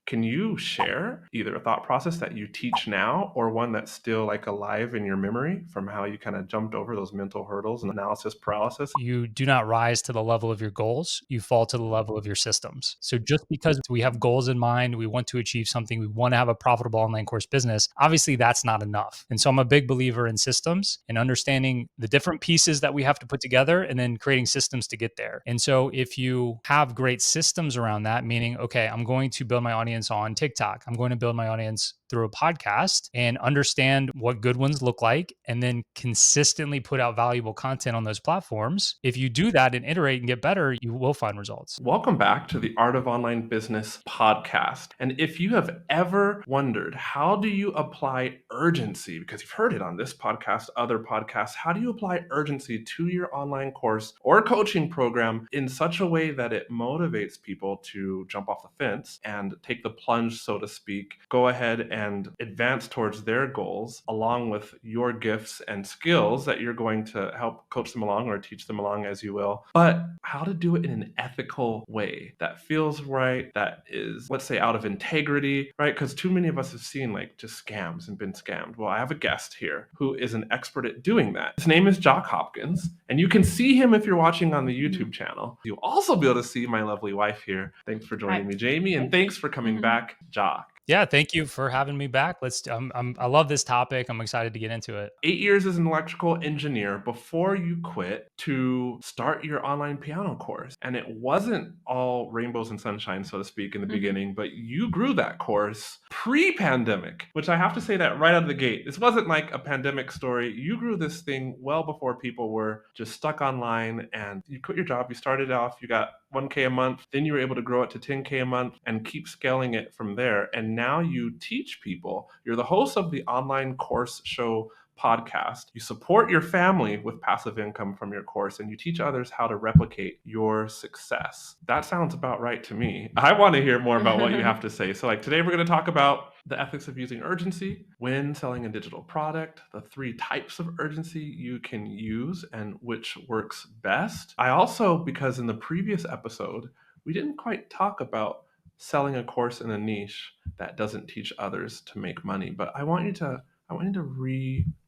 Can you share either a thought process that you teach now or one that's still like alive in your memory from how you kind of jumped over those mental hurdles and analysis paralysis? You do not rise to the level of your goals, you fall to the level of your systems. So just because we have goals in mind, we want to achieve something, we want to have a profitable online course business, obviously that's not enough. And so I'm a big believer in systems and understanding the different pieces that we have to put together and then creating systems to get there. And so if you have great systems around that, meaning, okay, I'm going to build my audience on TikTok, I'm going to build my audience through a podcast and understand what good ones look like, and then consistently put out valuable content on those platforms. If you do that and iterate and get better, you will find results. Welcome back to the Art of Online Business podcast. And if you have ever wondered, how do you apply urgency? Because you've heard it on this podcast, other podcasts, how do you apply urgency to your online course or coaching program in such a way that it motivates people to jump off the fence and take the plunge, so to speak, go ahead and advance towards their goals along with your gifts and skills that you're going to help coach them along or teach them along as you will, but how to do it in an ethical way that feels right, that is, let's say, out of integrity, right? Because too many of us have seen like just scams and been scammed. Well, I have a guest here who is an expert at doing that. His name is Jacques Hopkins, and you can see him if you're watching on the YouTube channel. You'll also be able to see my lovely wife here. Thanks for joining me, Jamie, and thanks for coming back, Jacques. Yeah, thank you for having me back. I love this topic. I'm excited to get into it. 8 years as an electrical engineer before you quit to start your online piano course. And it wasn't all rainbows and sunshine, so to speak, in the beginning, but you grew that course pre-pandemic, which I have to say that right out of the gate. This wasn't like a pandemic story. You grew this thing well before people were just stuck online, and you quit your job. You started off, you got 1K a month, then you were able to grow it to 10K a month and keep scaling it from there. And now you teach people. You're the host of the Online Course Show podcast. You support your family with passive income from your course, and you teach others how to replicate your success. That sounds about right to me. I want to hear more about what you have to say. So, like today, we're going to talk about the ethics of using urgency when selling a digital product, the 3 types of urgency you can use and which works best. I also, because in the previous episode, we didn't quite talk about selling a course in a niche that doesn't teach others to make money, but I want you to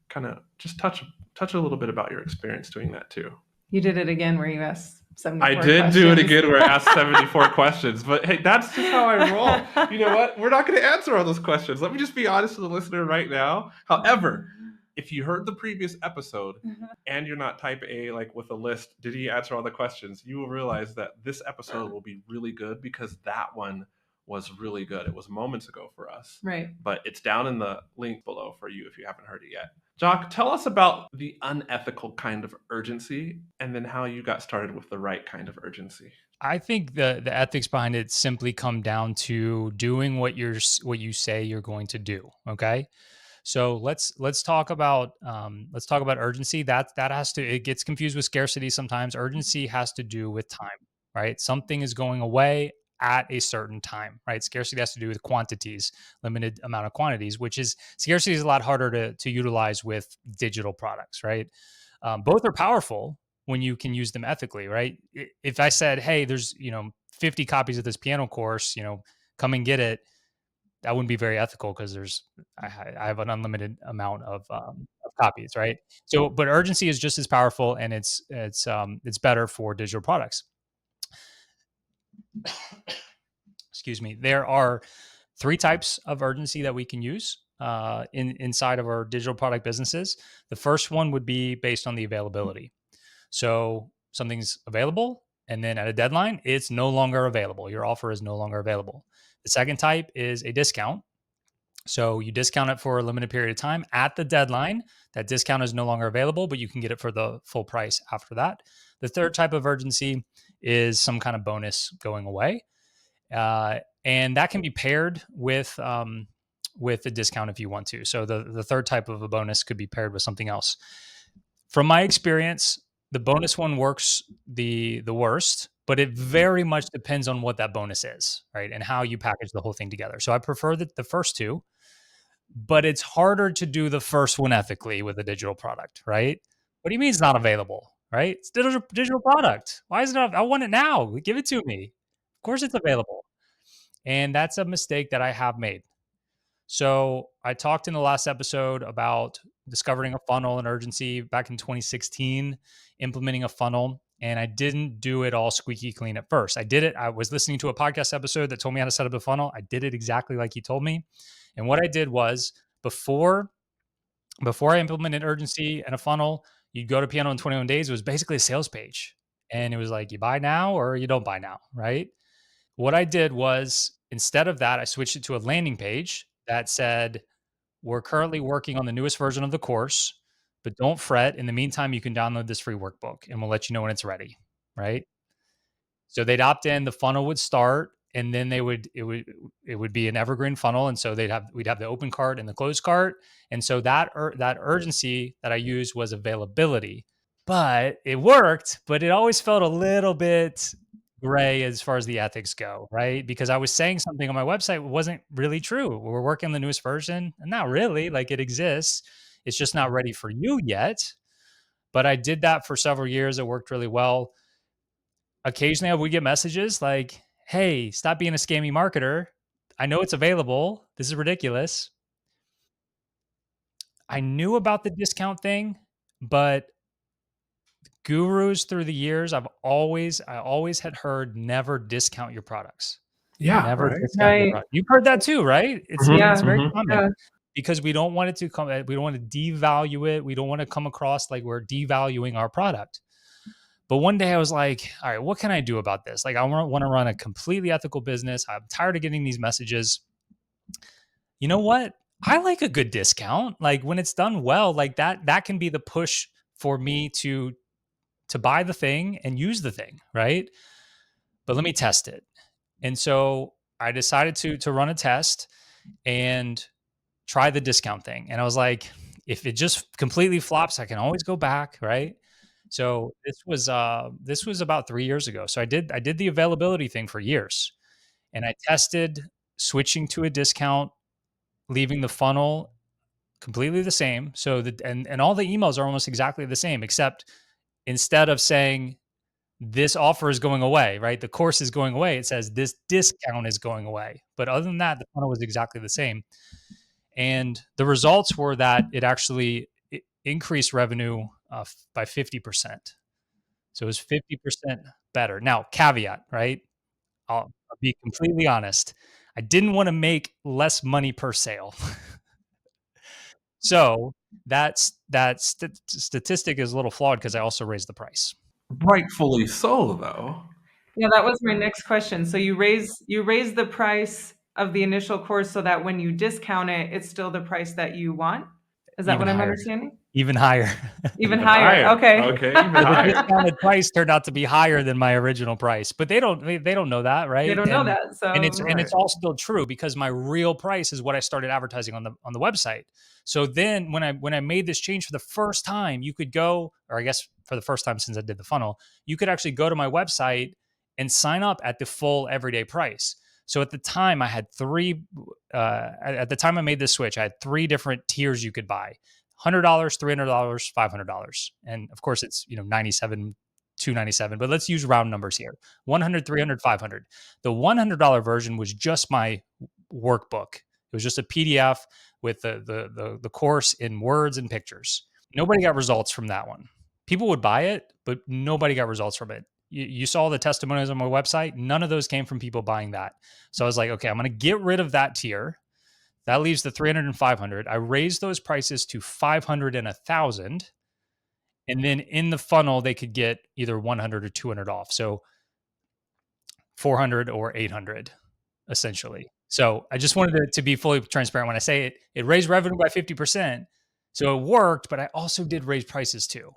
kind of just touch a little bit about your experience doing that too. You did it again where you asked 74 I did questions. do it again where I asked 74 questions, but hey, that's just how I roll. You know what? We're not going to answer all those questions. Let me just be honest with the listener right now. However, if you heard the previous episode and you're not type A, like with a list, did he answer all the questions? You will realize that this episode will be really good because that one was really good. It was moments ago for us. Right. But it's down in the link below for you if you haven't heard it yet. Jacques, tell us about the unethical kind of urgency and then how you got started with the right kind of urgency. I think the ethics behind it simply come down to doing what you say you're going to do. Okay, so let's talk about urgency. That has to, it gets confused with scarcity sometimes. Urgency has to do with time, right? Something is going away at a certain time, right? Scarcity has to do with quantities, limited amount of quantities, which is scarcity is a lot harder to utilize with digital products, right? Both are powerful when you can use them ethically, right? If I said, hey, there's 50 copies of this piano course, come and get it, that wouldn't be very ethical because I have an unlimited amount of copies, right? So, but urgency is just as powerful, and it's better for digital products. Excuse me. There are 3 types of urgency that we can use inside of our digital product businesses. The first one would be based on the availability. So something's available, and then at a deadline, it's no longer available. Your offer is no longer available. The second type is a discount. So you discount it for a limited period of time. At the deadline, that discount is no longer available, but you can get it for the full price after that. The third type of urgency is some kind of bonus going away. And that can be paired with a discount if you want to. So the third type of a bonus could be paired with something else. From my experience, the bonus one works the worst, but it very much depends on what that bonus is, right? And how you package the whole thing together. So I prefer the first two, but it's harder to do the first one ethically with a digital product, right? What do you mean it's not available, right? It's digital product. Why is it not? I want it now. Give it to me. Of course it's available. And that's a mistake that I have made. So I talked in the last episode about discovering a funnel and urgency back in 2016, implementing a funnel. And I didn't do it all squeaky clean at first. I did it. I was listening to a podcast episode that told me how to set up a funnel. I did it exactly like he told me. And what I did was before I implemented urgency and a funnel, you'd go to Piano in 21 days. It was basically a sales page. And it was like, you buy now or you don't buy now, right? What I did was instead of that, I switched it to a landing page that said, we're currently working on the newest version of the course, but don't fret. In the meantime, you can download this free workbook and we'll let you know when it's ready. Right. So they'd opt in, the funnel would start, and then it would be an evergreen funnel. And so we'd have the open cart and the closed cart. And so that urgency that I used was availability. But it worked, but it always felt a little bit gray as far as the ethics go, right? Because I was saying something on my website wasn't really true. We're working on the newest version, and not really, like it exists. It's just not ready for you yet. But I did that for several years. It worked really well. Occasionally I would get messages like, "Hey, stop being a scammy marketer. I know it's available. This is ridiculous." I knew about the discount thing, but gurus through the years, I always had heard never discount your products. Yeah, Never right. discount your Right. product. You've heard that too, right? It's Mhm, it's very mhm. common Yeah. because we don't want it to come. We don't want to devalue it. We don't want to come across like we're devaluing our product. But one day I was like, all right, what can I do about this? Like, I want to run a completely ethical business. I'm tired of getting these messages. You know what? I like a good discount. Like when it's done well, like that can be the push for me to buy the thing and use the thing, right? But let me test it. And so I decided to run a test and try the discount thing. And I was like, if it just completely flops, I can always go back, right? So this was about 3 years ago. So I did the availability thing for years. And I tested switching to a discount, leaving the funnel completely the same. So and all the emails are almost exactly the same, except instead of saying this offer is going away, right? The course is going away. It says this discount is going away. But other than that, the funnel was exactly the same. And the results were that it actually increased revenue by 50%. So it was 50% better. Now, caveat, right? I'll be completely honest. I didn't want to make less money per sale. So that statistic is a little flawed because I also raised the price. Rightfully so, though. Yeah, that was my next question. So you raise the price of the initial course so that when you discount it, it's still the price that you want? Is that Even what I'm higher. understanding? Even higher. Even higher. Okay. Okay, even So the higher. discounted price turned out to be higher than my original price, but they don't know that, right? They don't know that. So and it's Right. all still true because my real price is what I started advertising on the website. So then when I made this change for the first time, you could go, or I guess for the first time since I did the funnel, you could actually go to my website and sign up at the full everyday price. So at the time I had at the time I made this switch, I had 3 different tiers you could buy. $100, $300, $500. And of course it's, 97, $297, but let's use round numbers here. 100, 300, 500. The $100 version was just my workbook. It was just a PDF with the course in words and pictures. Nobody got results from that one. People would buy it, but nobody got results from it. You saw the testimonials on my website. None of those came from people buying that. So I was like, okay, I'm going to get rid of that tier. That leaves the 300 and 500. I raised those prices to 500 and 1,000. And then in the funnel, they could get either 100 or 200 off. So 400 or 800, essentially. So I just wanted to be fully transparent when I say it raised revenue by 50%. So it worked, but I also did raise prices too.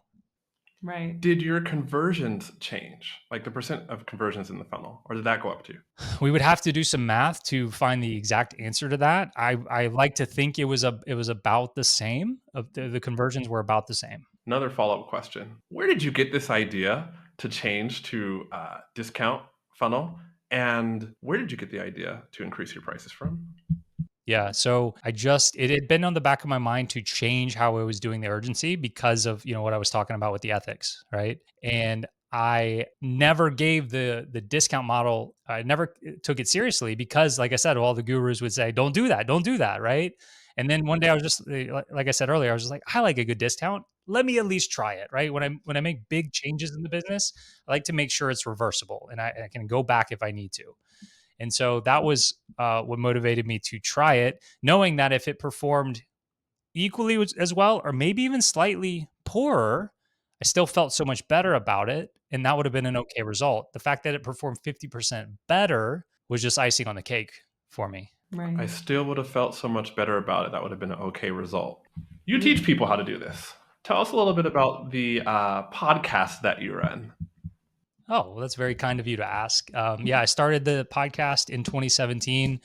right. Did your conversions change? Like the percent of conversions in the funnel, or did that go up too? We would have to do some math to find the exact answer to that. I like to think it was about the same. Of the conversions were about the same. Another follow-up question. Where did you get this idea to change to discount funnel? And where did you get the idea to increase your prices from? Yeah. So it had been on the back of my mind to change how I was doing the urgency because of, what I was talking about with the ethics. Right. And I never gave the discount model. I never took it seriously because, like I said, all the gurus would say, "Don't do that, don't do that," right? And then one day I was just like I said earlier, I was just like, I like a good discount. Let me at least try it, right? When I make big changes in the business, I like to make sure it's reversible and I can go back if I need to. And so that was what motivated me to try it, knowing that if it performed equally as well, or maybe even slightly poorer, I still felt so much better about it. And that would have been an okay result. The fact that it performed 50% better was just icing on the cake for me. Right. I still would have felt so much better about it. That would have been an okay result. You teach people how to do this. Tell us a little bit about the podcast that you run. Oh, well, that's very kind of you to ask. Yeah, I started the podcast in 2017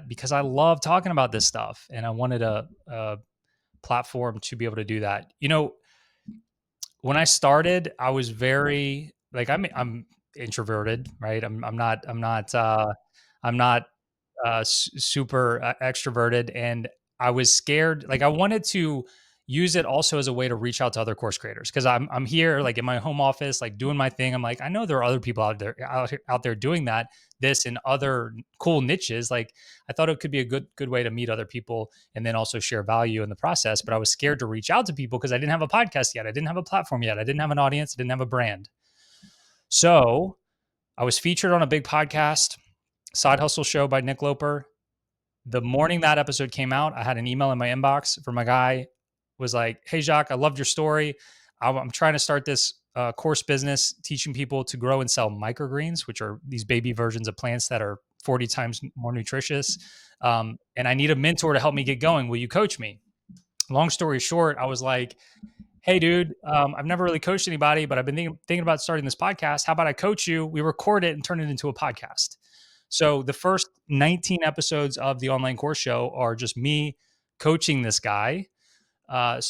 because I love talking about this stuff and I wanted a platform to be able to do that. You know, when I started, I was very like I'm introverted, right? I'm not super extroverted, and I was scared. Like I wanted to use it also as a way to reach out to other course creators because I'm here like in my home office, like doing my thing. I'm like, I know there are other people out there doing this in other cool niches. Like I thought it could be a good way to meet other people and then also share value in the process. But I was scared to reach out to people because I didn't have a podcast yet. I didn't have a platform yet. I didn't have an audience. I didn't have a brand. So I was featured on a big podcast, Side Hustle Show by Nick Loper. The morning that episode came out, I had an email in my inbox from a guy was like, "Hey Jacques, I loved your story. I'm trying to start this course business teaching people to grow and sell microgreens, which are these baby versions of plants that are 40 times more nutritious. And I need a mentor to help me get going. Will you coach me?" Long story short, I was like, "Hey, dude, I've never really coached anybody, but I've been thinking about starting this podcast. How about I coach you? We record it and turn it into a podcast." So the first 19 episodes of the online course show are just me coaching this guy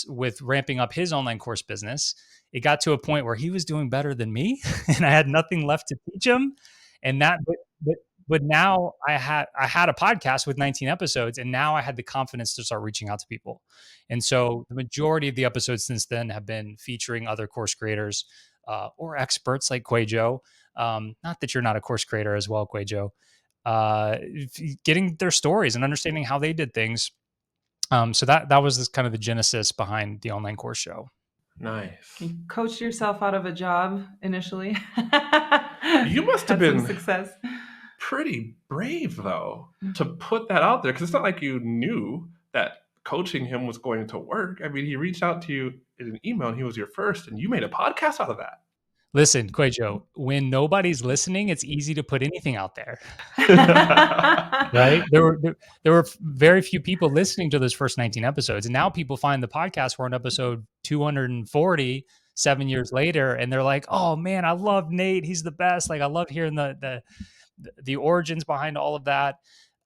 with ramping up his online course business. It got to a point where he was doing better than me, and I had nothing left to teach him. And but now I had a podcast with 19 episodes, and now I had the confidence to start reaching out to people. And so the majority of the episodes since then have been featuring other course creators or experts like QUÄY.jo. Not that you're not a course creator as well, QUÄY.jo. Getting their stories and understanding how they did things. So that was this kind of the genesis behind the online course show. Nice. You coached yourself out of a job initially. You must have Had some been success. pretty brave, though, to put that out there because it's not like you knew that coaching him was going to work. I mean, he reached out to you in an email and he was your first, and you made a podcast out of that. Listen, QUÄY.jo, when nobody's listening, it's easy to put anything out there. Right? There were very few people listening to those first 19 episodes. And now people find the podcast. We're on episode 240 7 years later. And they're like, "Oh man, I love Nate. He's the best. Like I love hearing the origins behind all of that."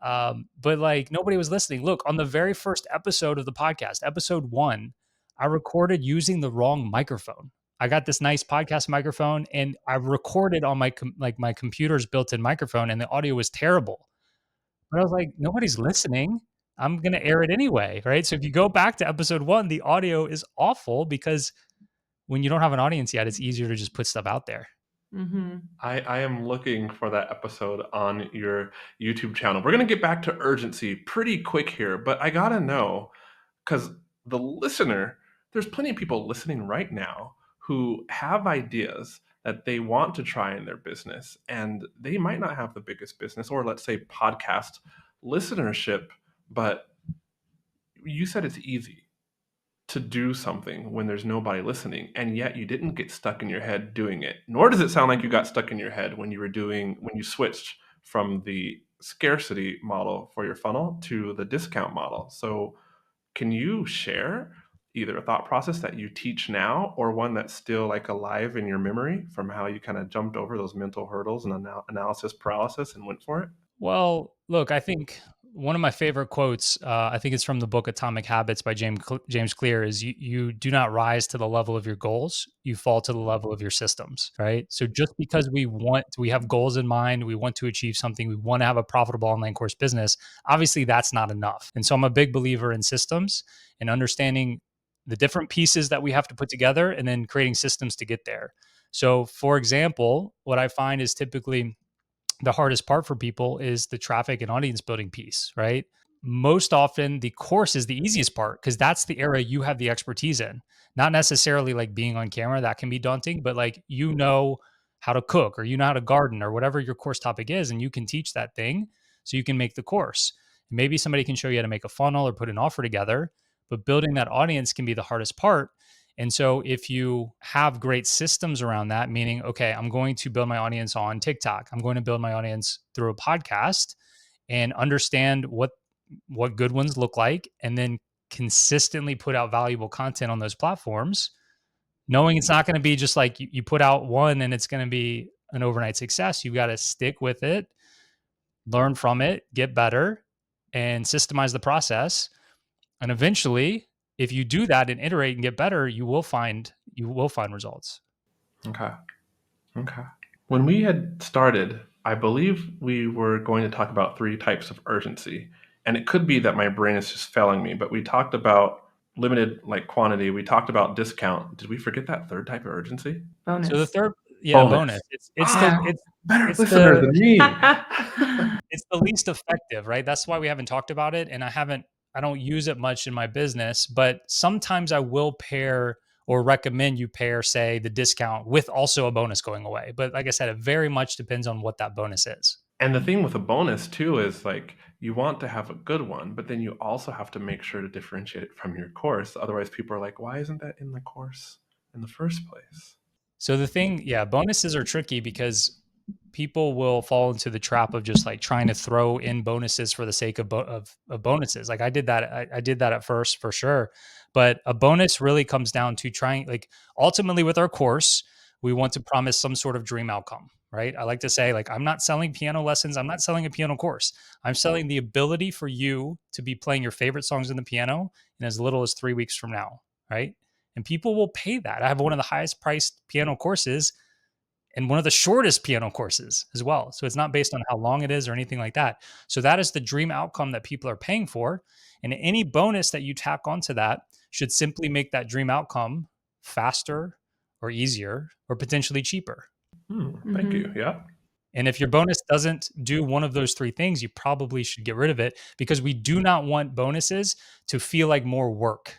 But like nobody was listening. Look, on the very first episode of the podcast, episode 1, I recorded using the wrong microphone. I got this nice podcast microphone and I recorded on my computer's built-in microphone and the audio was terrible. But I was like, nobody's listening. I'm going to air it anyway, right? So if you go back to episode 1, the audio is awful because when you don't have an audience yet, it's easier to just put stuff out there. Mm-hmm. I am looking for that episode on your YouTube channel. We're going to get back to urgency pretty quick here, but I got to know because the listener, there's plenty of people listening right now who have ideas that they want to try in their business, and they might not have the biggest business or let's say podcast listenership, but you said it's easy to do something when there's nobody listening, and yet you didn't get stuck in your head doing it. Nor does it sound like you got stuck in your head when you switched from the scarcity model for your funnel to the discount model. So can you share either a thought process that you teach now or one that's still like alive in your memory from how you kind of jumped over those mental hurdles and analysis paralysis and went for it? Well, look, I think one of my favorite quotes, I think it's from the book Atomic Habits by James Clear, is you do not rise to the level of your goals, you fall to the level of your systems, right? So just because we have goals in mind, we want to achieve something, we want to have a profitable online course business, obviously that's not enough. And so I'm a big believer in systems and understanding the different pieces that we have to put together and then creating systems to get there. So for example, what I find is typically the hardest part for people is the traffic and audience building piece, right? Most often the course is the easiest part because that's the area you have the expertise in. Not necessarily like being on camera, that can be daunting, but like how to cook or how to garden or whatever your course topic is, and you can teach that thing so you can make the course. Maybe somebody can show you how to make a funnel or put an offer together, but building that audience can be the hardest part. And so if you have great systems around that, meaning, okay, I'm going to build my audience on TikTok, I'm going to build my audience through a podcast and understand what good ones look like, and then consistently put out valuable content on those platforms, knowing it's not going to be just like you put out one and it's going to be an overnight success. You got to stick with it, learn from it, get better, and systemize the process. And eventually, if you do that and iterate and get better, you will find results. Okay. When we had started, I believe we were going to talk about 3 types of urgency. And it could be that my brain is just failing me, but we talked about limited like quantity. We talked about discount. Did we forget that third type of urgency? Bonus. So the third, Bonus. bonus. It's Better it's listener the than me. it's the least effective, right? That's why we haven't talked about it, and I don't use it much in my business, but sometimes I will pair or recommend you pair, say, the discount with also a bonus going away. But like I said, it very much depends on what that bonus is. And the thing with a bonus too is like you want to have a good one, but then you also have to make sure to differentiate it from your course. Otherwise, people are like, why isn't that in the course in the first place? So the thing, bonuses are tricky because people will fall into the trap of just like trying to throw in bonuses for the sake of bonuses. Like I did that. I did that at first for sure. But a bonus really comes down to trying, like, ultimately with our course, we want to promise some sort of dream outcome, right? I like to say, like, I'm not selling piano lessons. I'm not selling a piano course. I'm selling the ability for you to be playing your favorite songs on the piano in as little as 3 weeks from now, right? And people will pay that. I have one of the highest priced piano courses and one of the shortest piano courses as well. So it's not based on how long it is or anything like that. So that is the dream outcome that people are paying for. And any bonus that you tack onto that should simply make that dream outcome faster or easier or potentially cheaper. Thank you. Yeah. And if your bonus doesn't do one of those 3 things, you probably should get rid of it, because we do not want bonuses to feel like more work,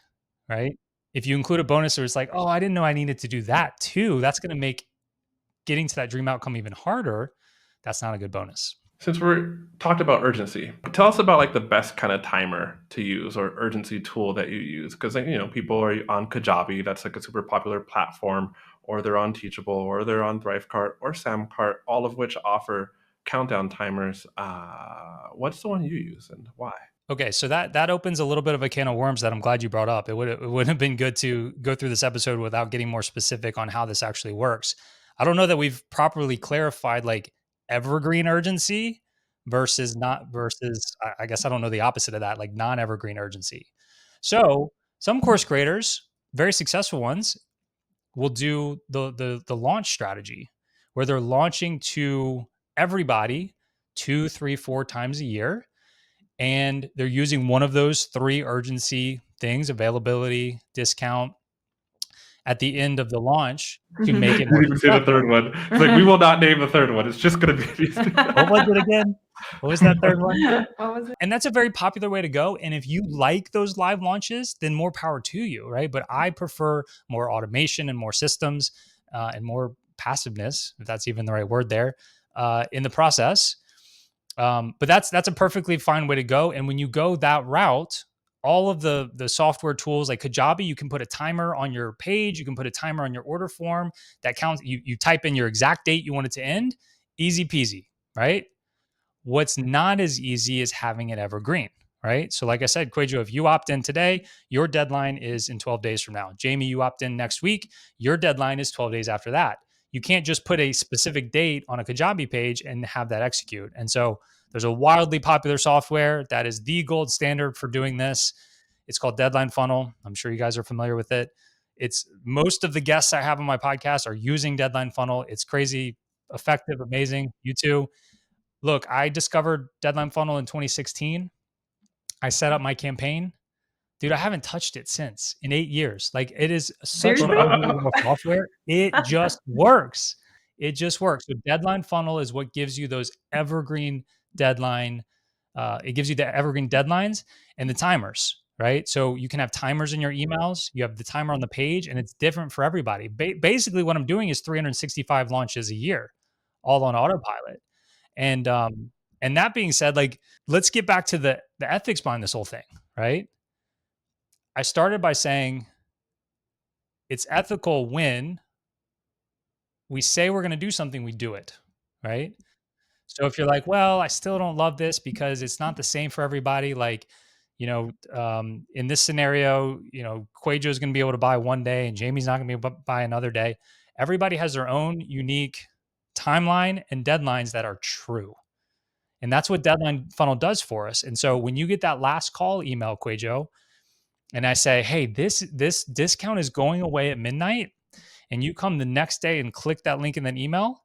right? If you include a bonus where it's like, oh, I didn't know I needed to do that too, that's going to make getting to that dream outcome even harder. That's not a good bonus. Since we're talked about urgency, tell us about like the best kind of timer to use or urgency tool that you use. Because people are on Kajabi, that's like a super popular platform, or they're on Teachable, or they're on Thrivecart or Samcart, all of which offer countdown timers. What's the one you use and why? Okay, so that opens a little bit of a can of worms that I'm glad you brought up. It would have been good to go through this episode without getting more specific on how this actually works. I don't know that we've properly clarified like evergreen urgency versus I guess I don't know the opposite of that, like non-evergreen urgency. So some course creators, very successful ones, will do the launch strategy where they're launching to everybody 2, 3, 4 times a year. And they're using one of those 3 urgency things, availability, discount, at the end of the launch to make it You more didn't even say the third one. It's like, we will not name the third one. It's just going to be these two. What was it again? What was that third one? What was it? And that's a very popular way to go. And if you like those live launches, then more power to you, right? But I prefer more automation and more systems and more passiveness, if that's even the right word there, in the process. But that's a perfectly fine way to go. And when you go that route, all of the software tools like Kajabi, you can put a timer on your page, you can put a timer on your order form that counts. You type in your exact date you want it to end, easy peasy, right? What's not as easy is having it evergreen, right? So like I said, QUÄY.jo, if you opt in today, your deadline is in 12 days from now. Jamie, you opt in next week, your deadline is 12 days after that. You can't just put a specific date on a Kajabi page and have that execute. And so there's a wildly popular software that is the gold standard for doing this. It's called Deadline Funnel. I'm sure you guys are familiar with it. It's most of the guests I have on my podcast are using Deadline Funnel. It's crazy, effective, amazing. You too. Look, I discovered Deadline Funnel in 2016. I set up my campaign Dude, I haven't touched it since in 8 years. Like, it is such an Seriously? unbelievable software. It just works. It just works. So Deadline Funnel is what gives you those evergreen deadline. It gives you the evergreen deadlines and the timers, right? So you can have timers in your emails. You have the timer on the page, and it's different for everybody. Basically, what I'm doing is 365 launches a year, all on autopilot. And that being said, like, let's get back to the ethics behind this whole thing, right? I started by saying it's ethical when we say we're going to do something, we do it, right? So if you're like, well, I still don't love this because it's not the same for everybody, like, in this scenario, QUÄY.jo is going to be able to buy one day and Jamie's not going to be able to buy another day. Everybody has their own unique timeline and deadlines that are true. And that's what Deadline Funnel does for us. And so when you get that last call email, QUÄY.jo, and I say, hey, this discount is going away at midnight, and you come the next day and click that link in that email,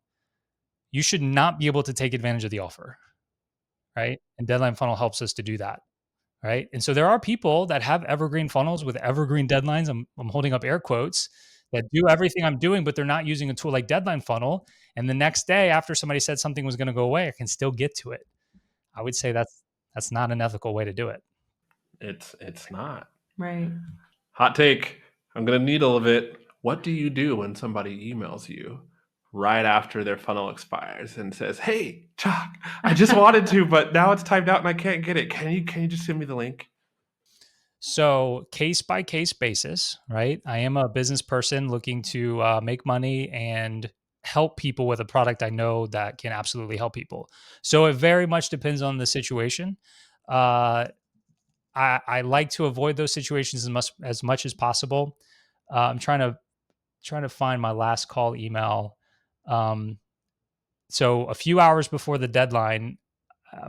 you should not be able to take advantage of the offer, right? And Deadline Funnel helps us to do that, right? And so there are people that have evergreen funnels with evergreen deadlines. I'm holding up air quotes, that do everything I'm doing, but they're not using a tool like Deadline Funnel. And the next day, after somebody said something was going to go away, I can still get to it. I would say that's not an ethical way to do it. It's not. Right. Hot take. I'm going to needle a bit. What do you do when somebody emails you right after their funnel expires and says, "Hey, Chuck, I just wanted to, but now it's timed out and I can't get it. Can you just send me the link?" So case by case basis, right? I am a business person looking to make money and help people with a product I know that can absolutely help people. So it very much depends on the situation. I like to avoid those situations as much as possible. I'm trying to find my last call email. So a few hours before the deadline,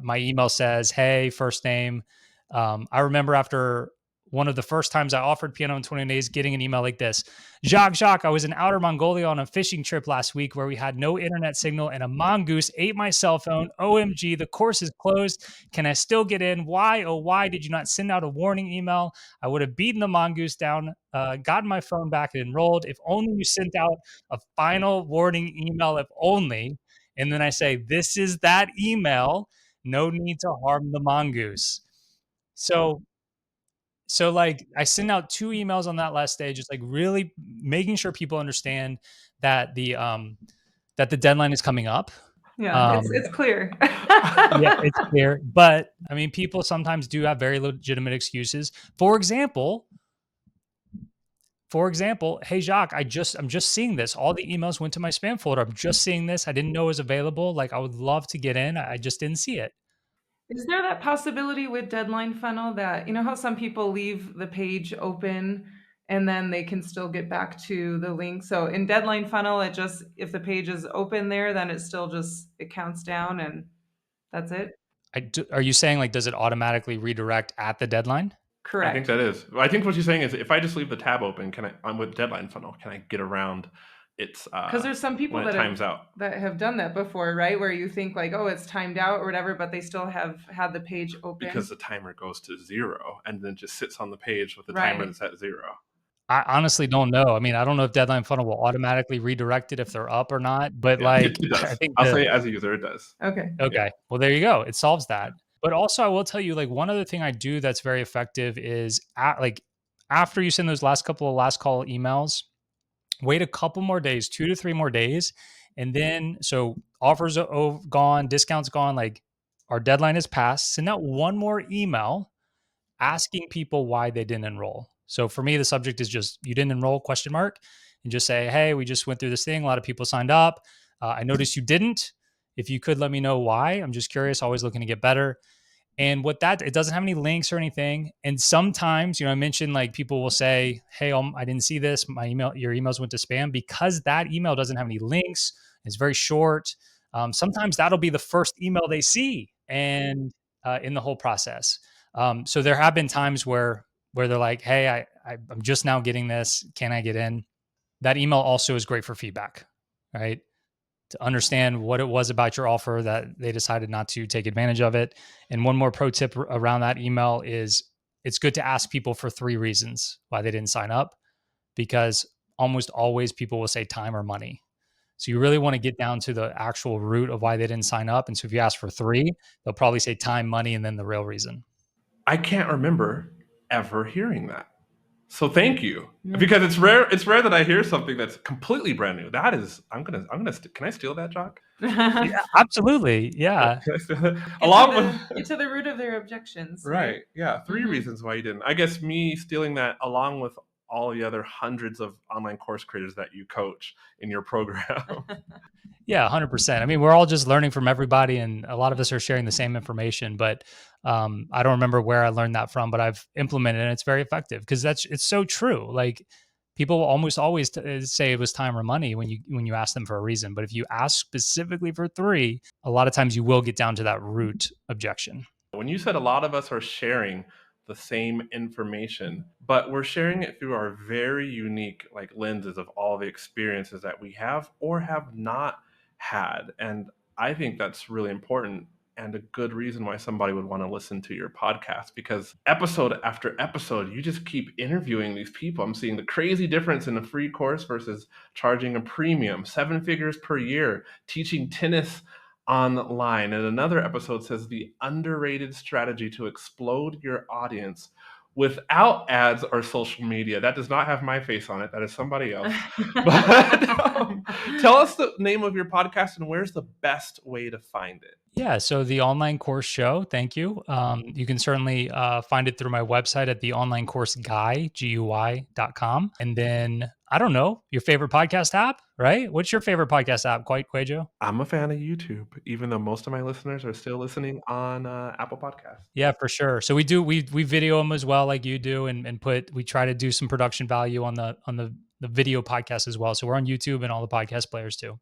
my email says, "Hey, first name." I remember after one of the first times I offered piano in 21 days, getting an email like this: Jacques, I was in Outer Mongolia on a fishing trip last week where we had no internet signal and a mongoose ate my cell phone. OMG, the course is closed. Can I still get in? Why, oh, why did you not send out a warning email? I would have beaten the mongoose down, gotten my phone back and enrolled. If only you sent out a final warning email, if only. And then I say, this is that email. No need to harm the mongoose. So like, I send out 2 emails on that last day, just like really making sure people understand that the deadline is coming up. Yeah, it's clear. Yeah, it's clear. But I mean, people sometimes do have very legitimate excuses. For example, hey Jacques, I'm just seeing this. All the emails went to my spam folder. I'm just seeing this. I didn't know it was available. Like, I would love to get in. I just didn't see it. Is there that possibility with Deadline Funnel that, you know how some people leave the page open and then they can still get back to the link? So in Deadline Funnel, it just, if the page is open there, then it still just, it counts down and that's it? Are you saying, like, does it automatically redirect at the deadline? I think Correct. that is. I think what you're saying is, if I just leave the tab open, I'm with Deadline Funnel, can I get around its Because there's some people when it times out? that have done that before, right? Where you think like, oh, it's timed out or whatever, but they still have had the page open. Because the timer goes to 0 and then just sits on the page with the Right. timer that's at 0. I honestly don't know. I mean, I don't know if Deadline Funnel will automatically redirect it if they're up or not, but Yeah, like, it does. I think I'll say as a user, it does. Okay. okay, well, there you go. It solves that. But also, I will tell you, like, one other thing I do that's very effective is after you send those last couple of last call emails, wait a couple more days, 2 to 3 more days, and then so offers are gone, discounts gone, like, our deadline is passed. Send out one more email asking people why they didn't enroll. So for me, the subject is just, you didn't enroll, question mark, and just say, hey, we just went through this thing. A lot of people signed up. I noticed you didn't. If you could let me know why. I'm just curious, always looking to get better. And it doesn't have any links or anything. And sometimes, I mentioned, like, people will say, hey, I didn't see this. Your emails went to spam, because that email doesn't have any links. It's very short. Sometimes that'll be the first email they see and in the whole process. So there have been times where they're like, hey, I'm just now getting this. Can I get in? That email also is great for feedback, right? To understand what it was about your offer that they decided not to take advantage of it. And one more pro tip around that email is it's good to ask people for 3 reasons why they didn't sign up, because almost always people will say time or money. So you really want to get down to the actual root of why they didn't sign up. And so if you ask for 3, they'll probably say time, money, and then the real reason. I can't remember ever hearing that. So thank you, because it's rare. It's rare that I hear something that's completely brand new. That is, can I steal that, Jacques? Yeah, absolutely. Yeah. Along with Get to the root of their objections. right, yeah, 3 reasons why you didn't. I guess me stealing that along with all the other hundreds of online course creators that you coach in your program. Yeah, 100%. I mean, we're all just learning from everybody, and a lot of us are sharing the same information. But I don't remember where I learned that from, but I've implemented it, and it's very effective because it's so true. Like people will almost always say it was time or money when you ask them for a reason. But if you ask specifically for 3, a lot of times you will get down to that root objection. When you said a lot of us are sharing the same information, but we're sharing it through our very unique like lenses of all the experiences that we have or have not had. And I think that's really important and a good reason why somebody would want to listen to your podcast, because episode after episode you just keep interviewing these people. I'm seeing the crazy difference in a free course versus charging a premium, 7 figures per year, teaching tennis online. And another episode says the underrated strategy to explode your audience without ads or social media. That does not have my face on it. That is somebody else. But tell us the name of your podcast and where's the best way to find it. Yeah, so the online course show, thank you. You can certainly find it through my website at the online course guy, GUY.com. And then, I don't know, your favorite podcast app, right? What's your favorite podcast app, QUAY.jo? I'm a fan of YouTube, even though most of my listeners are still listening on Apple Podcasts. Yeah, for sure. So we video them as well, like you do, and we try to do some production value on the video podcast as well. So we're on YouTube and all the podcast players too.